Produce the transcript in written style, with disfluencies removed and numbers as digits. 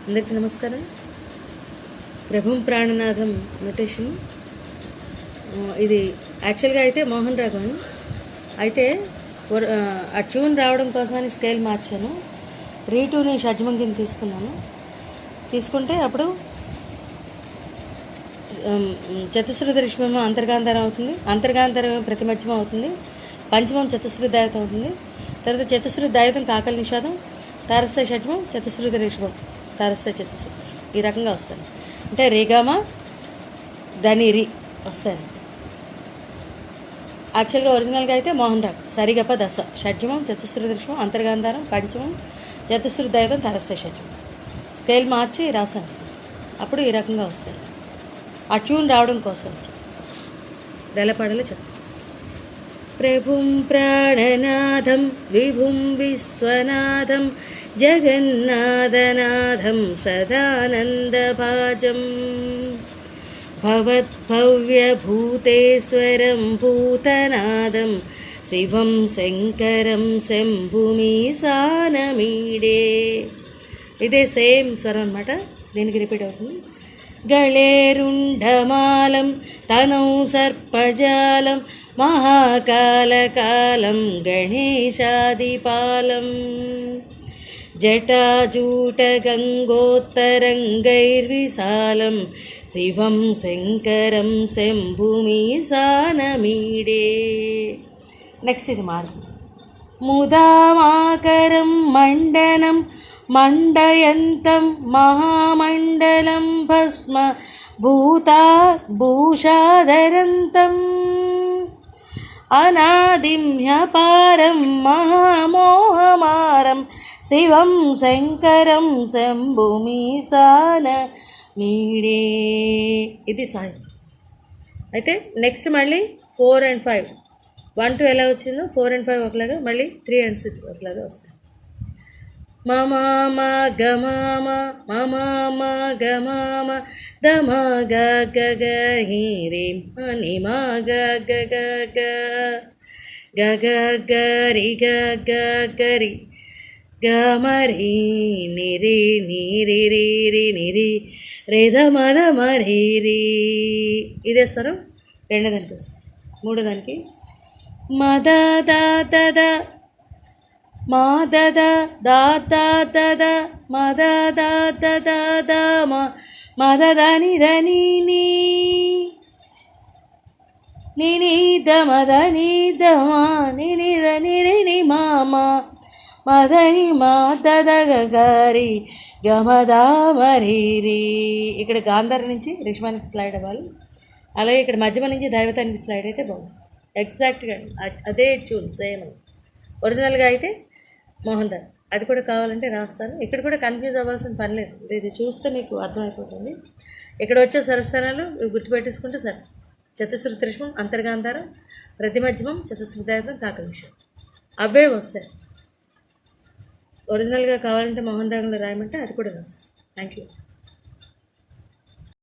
అందరికీ నమస్కారం. ప్రభుం ప్రాణనాథం నొటేషన్. ఇది యాక్చువల్గా అయితే మోహన్ రాగం. అయితే ఆ ట్యూన్ రావడం కోసమని స్కేల్ మార్చాను. రీటూని షడ్జమం కింద తీసుకుంటే అప్పుడు చతుశ్రుతి రిష్మము అంతర్గాంధారం అవుతుంది, అంతర్గాంధారం ప్రతిమధ్యమం అవుతుంది, పంచమం చతుశ్రుతి దాయతం అవుతుంది, తర్వాత చతుశ్రుతి దాయతం కాకల నిషాదం, తారస్థాయి షడ్జమం, చతుశ్రుతి రిషభం, తారస్థాయి చతుశ్రుతి ఈ రకంగా వస్తాయి. అంటే రేగామా దాని రి వస్తాయి. యాక్చువల్గా ఒరిజినల్గా అయితే మోహన్ రాగ్ సరిగప దశ షడ్జమం చతుశ్రుతి రిషభం అంతర్గాంధారం పంచమం చతుశ్రుతి దాయతం తారస్థాయి షడ్జమం స్కేల్ మార్చి రాశాను. అప్పుడు ఈ రకంగా వస్తాయి. ఆ ట్యూన్ రావడం కోసం ఎలా పాడాలో చెప్పు. ప్రభుం ప్రాణనాథం విభుం విశ్వనాథం జగన్నాథనాథం సదానందభాజం భవద్భవ్యభూతేశ్వరం భూతనాదం శివం శంకరం శంభుమీశానమీడే. ఇదే సేమ్ స్వరం అన్నమాట, దీనికి రిపీట్ అవుతుంది. గళేరుంఢమాలం తనౌ సర్పజాలం మహాకాలకాలం గణేశాదిపాలం జటాజూటగంగోత్తరంగైర్విశాలం శివం శంకరం శంభుమీశానమీడే. నెక్స్ట్ ఇది మార్గం. ముదామాకరం మండనం మండయంతం మహామండలం భస్మ భూషాధరంతం అనాదిమ్యపారం మహామోహమారం శివం శంకరం శంభుమీశానమీడే. ఇది సాహిత్యం. అయితే నెక్స్ట్ మళ్ళీ 4 and 5 1 2 ఎలా వచ్చిందో 4 and 5 ఒకలాగా, మళ్ళీ 3 and 6 ఒకలాగా వస్తాయి. మమ గమ మమ గమ దమ గ గ గ హి రే ని మ గ గ గ గ గ గ గ రి గ గ గ రి గ మ రి ని రి ని రి రి రి ని రి రే ద మ ద మ రి రి. ఇదే స్వరం రెండో దానికి వస్తుంది. మూడో దానికి మద ద ద ద మా దద దాత దద మద దాత దద మదని దని ని దమదని దమా ని దని ని మామ మదని మా దద గరి గమదా మరీరి. ఇక్కడ గాంధారి నుంచి రిష్మానికి స్లైడ్ అవ్వాలి, అలాగే ఇక్కడ మధ్యమ నుంచి దైవతానికి స్లైడ్ అయితే బాగుంది. ఎగ్జాక్ట్గా అదే ట్యూన్ సేమ్. ఒరిజినల్గా అయితే మోహన్ రాగ్. అది కూడా కావాలంటే రాస్తాను. ఇక్కడ కూడా కన్ఫ్యూజ్ అవ్వాల్సిన పని లేదు, ఇది చూస్తే మీకు అర్థమైపోతుంది. ఇక్కడ వచ్చే స్వరస్థానాలు గుర్తుపెట్టేసుకుంటే సరే. చతుశ్రుతి రిషభం అంతర్గాంధారం ప్రతిమధ్యమం చతుశ్రుతి దాయతం కాకల నిషాదం అవే వస్తాయి. ఒరిజినల్గా కావాలంటే మోహన్ రాగ్లో రాయమంటే అది కూడా రాస్తాను. Thank you.